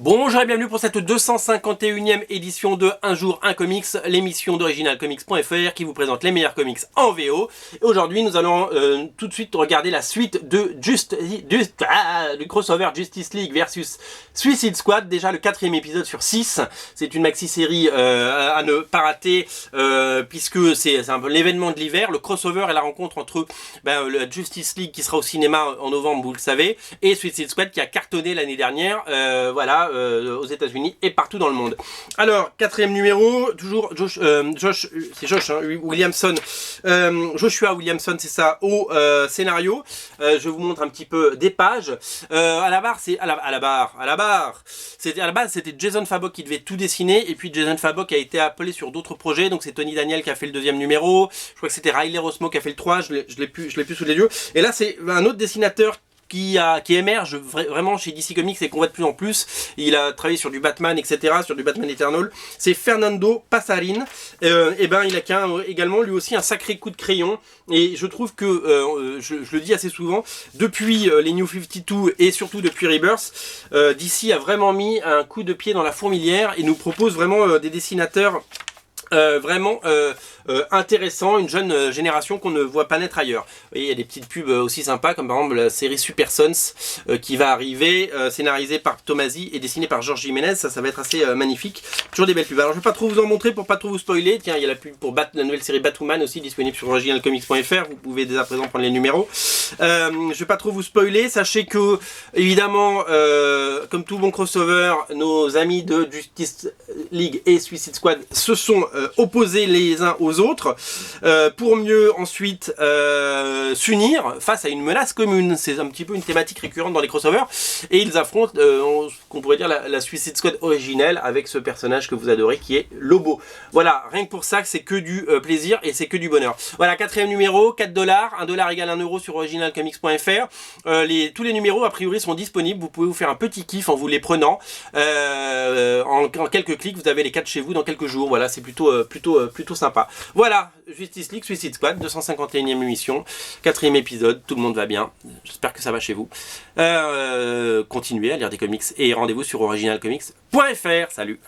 Bonjour et bienvenue pour cette 251e édition de Un jour un comics, l'émission d'originalcomics.fr qui vous présente les meilleurs comics en VO. Et aujourd'hui nous allons tout de suite regarder la suite de du crossover Justice League versus Suicide Squad, déjà le 4e épisode sur 6. C'est une maxi-série à ne pas rater puisque c'est un peu l'événement de l'hiver, le crossover et la rencontre entre le Justice League qui sera au cinéma en novembre, vous le savez, et Suicide Squad qui a cartonné l'année dernière, aux États-Unis et partout dans le monde. Alors, 4e numéro, toujours Williamson, Joshua Williamson, c'est ça, au scénario. Je vous montre un petit peu des pages. À la barre, c'était Jason Fabok qui devait tout dessiner, et puis Jason Fabok a été appelé sur d'autres projets, donc c'est Tony Daniel qui a fait le 2e numéro, je crois que c'était Riley Rossmo qui a fait le 3, je l'ai plus sous les yeux, et là c'est un autre dessinateur qui émerge vraiment chez DC Comics et qu'on voit de plus en plus. Il a travaillé sur du Batman, etc., sur du Batman Eternal. C'est Fernando Passarin. Il a également lui aussi un sacré coup de crayon. Et je trouve que, je le dis assez souvent, depuis les New 52 et surtout depuis Rebirth, DC a vraiment mis un coup de pied dans la fourmilière et nous propose vraiment des dessinateurs intéressant, une jeune génération qu'on ne voit pas naître ailleurs. Et il y a des petites pubs aussi sympas, comme par exemple la série Super Sons qui va arriver, scénarisée par Tomasi et dessinée par Jorge Jiménez. Ça va être assez magnifique. Toujours des belles pubs. Alors je ne vais pas trop vous en montrer pour pas trop vous spoiler. Tiens, il y a la pub pour la nouvelle série Batwoman aussi, disponible sur originalcomics.fr. Vous pouvez dès à présent prendre les numéros. Je vais pas trop vous spoiler. Sachez que, évidemment, comme tout bon crossover, nos amis de Justice League et Suicide Squad se sont opposés les uns aux autres pour mieux ensuite s'unir face à une menace commune. C'est un petit peu une thématique récurrente dans les crossovers, et ils affrontent ce qu'on pourrait dire la Suicide Squad originelle avec ce personnage que vous adorez qui est Lobo. Voilà, rien que pour ça c'est que du plaisir et c'est que du bonheur. Voilà, 4e numéro, 4$, 1$ égale 1€ sur originalcomics.fr. Tous les numéros a priori sont disponibles, vous pouvez vous faire un petit kiff en vous les prenant. En quelques clics vous avez les 4 chez vous dans quelques jours. Voilà, c'est plutôt sympa. Voilà, Justice League, Suicide Squad, 251e émission, 4e épisode, tout le monde va bien, j'espère que ça va chez vous. Continuez à lire des comics et rendez-vous sur originalcomics.fr, salut.